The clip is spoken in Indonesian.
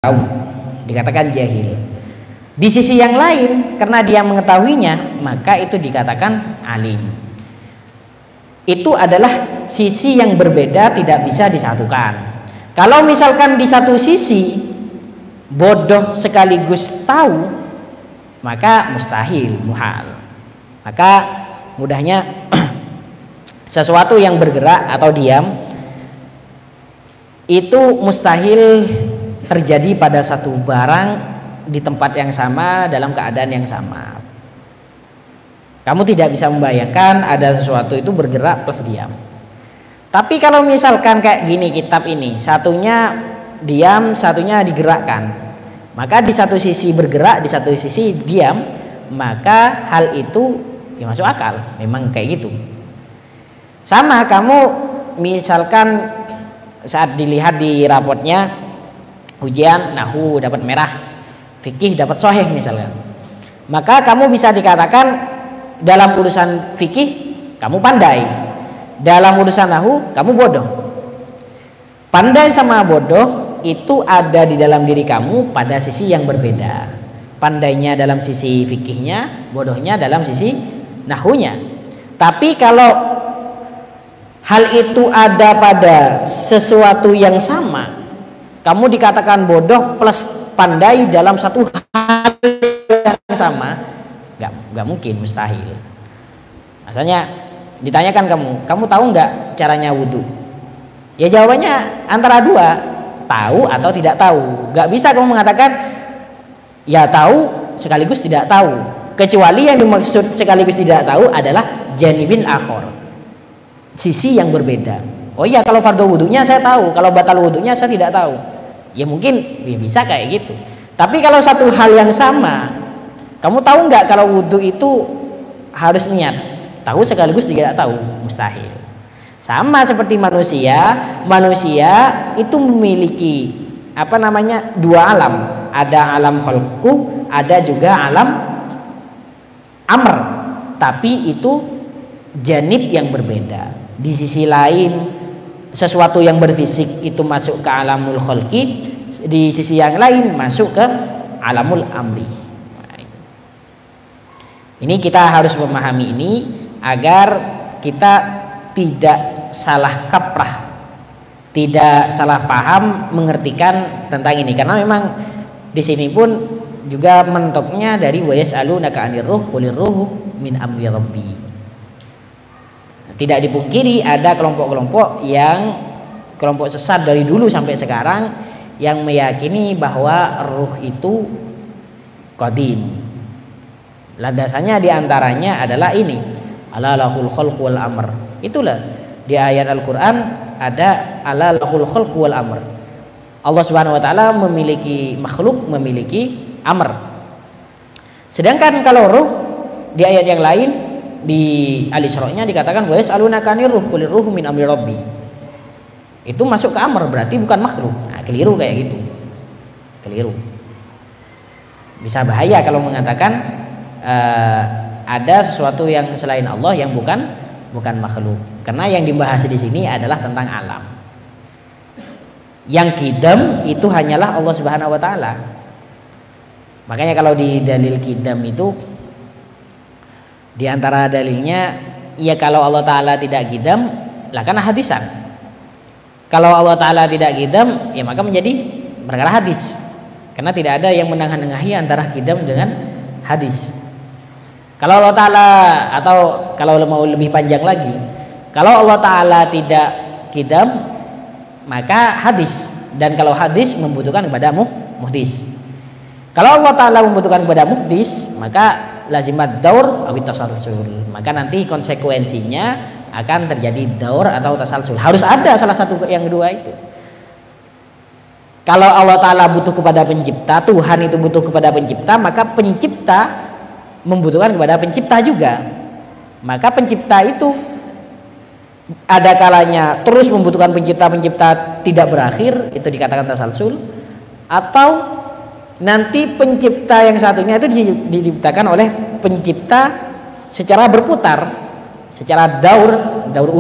tahu, dikatakan jahil. Di sisi yang lain, karena dia mengetahuinya, maka itu dikatakan alim. Itu adalah sisi yang berbeda, tidak bisa disatukan. Kalau misalkan di satu sisi bodoh sekaligus tahu, maka mustahil, muhal. Maka mudahnya sesuatu yang bergerak atau diam itu mustahil terjadi pada satu barang di tempat yang sama dalam keadaan yang sama. Kamu tidak bisa membayangkan ada sesuatu itu bergerak plus diam. Tapi kalau misalkan kayak gini kitab ini, satunya diam, satunya digerakkan, maka di satu sisi bergerak, di satu sisi diam, maka hal itu ya masuk akal. Memang kayak gitu. Sama kamu misalkan saat dilihat di rapotnya ujian nahwu dapat merah, fikih dapat soheh misalnya, maka kamu bisa dikatakan dalam urusan fikih kamu pandai, dalam urusan nahwu kamu bodoh. Pandai sama bodoh itu ada di dalam diri kamu pada sisi yang berbeda. Pandainya dalam sisi fikihnya, bodohnya dalam sisi nahwunya. Tapi kalau hal itu ada pada sesuatu yang sama, kamu dikatakan bodoh plus pandai dalam satu hal yang sama, nggak mungkin, mustahil. Misalnya ditanyakan kamu tahu nggak caranya wudhu? Ya jawabannya antara dua, tahu atau tidak tahu. Nggak bisa kamu mengatakan ya tahu sekaligus tidak tahu, kecuali yang dimaksud sekaligus tidak tahu adalah janibin akhor, sisi yang berbeda. Oh iya, kalau fardu wudhunya saya tahu, kalau batal wudhunya saya tidak tahu. Ya mungkin ya bisa kayak gitu. Tapi kalau satu hal yang sama, kamu tahu nggak kalau wudhu itu harus niat? Tahu sekaligus tidak tahu, mustahil. Sama seperti manusia itu memiliki dua alam. Ada alam khalqu, ada juga alam amr. Tapi itu janib yang berbeda. Di sisi lain sesuatu yang berfisik itu masuk ke alamul khalqi, di sisi yang lain masuk ke alamul amri. Ini kita harus memahami ini agar kita tidak salah kaprah, tidak salah paham mengertikan tentang ini. Karena memang di sini pun juga mentoknya dari wa yas'alunaka 'anir ruh qulir ruhu min amri rabbi. Tidak dipungkiri ada kelompok-kelompok kelompok sesat dari dulu sampai sekarang yang meyakini bahwa ruh itu qadim. Landasannya diantaranya adalah ini, ala lahul khalqu wal amr. Itulah di ayat Al-Quran ada ala lahul khalqu wal amr. Allah Subhanahu wa taala memiliki makhluk, memiliki amr. Sedangkan kalau ruh di ayat yang lain di Al-Isra-nya dikatakan wa yas'alunaka 'anir ruh qulir ruhu min amri rabbi. Itu masuk ke amr, berarti bukan makhluk. Nah, keliru kayak gitu. Keliru. Bisa bahaya kalau mengatakan ada sesuatu yang selain Allah yang bukan makhluk. Karena yang dibahas di sini adalah tentang alam. Yang qidam itu hanyalah Allah Subhanahu wa taala. Makanya kalau di dalil qidam itu di antara dalilnya ya kalau Allah taala tidak qidam lah kan hadisan. Kalau Allah taala tidak qidam ya maka menjadi perkara hadis. Karena tidak ada yang menengahi antara qidam dengan hadis. Kalau Allah Ta'ala, atau kalau mau lebih panjang lagi, kalau Allah Ta'ala tidak qidam maka hadis, dan kalau hadis membutuhkan kepada muhdis. Kalau Allah Ta'ala membutuhkan kepada muhdis maka lazimat daur awit tasalsul, maka nanti konsekuensinya akan terjadi daur atau tasalsul. Harus ada salah satu yang kedua itu. Kalau Allah Ta'ala butuh kepada pencipta, Tuhan itu butuh kepada pencipta, maka pencipta membutuhkan kepada pencipta juga. Maka pencipta itu ada kalanya terus membutuhkan pencipta tidak berakhir, itu dikatakan tasalsul. Atau nanti pencipta yang satunya itu diciptakan oleh pencipta secara berputar, secara daur ulang.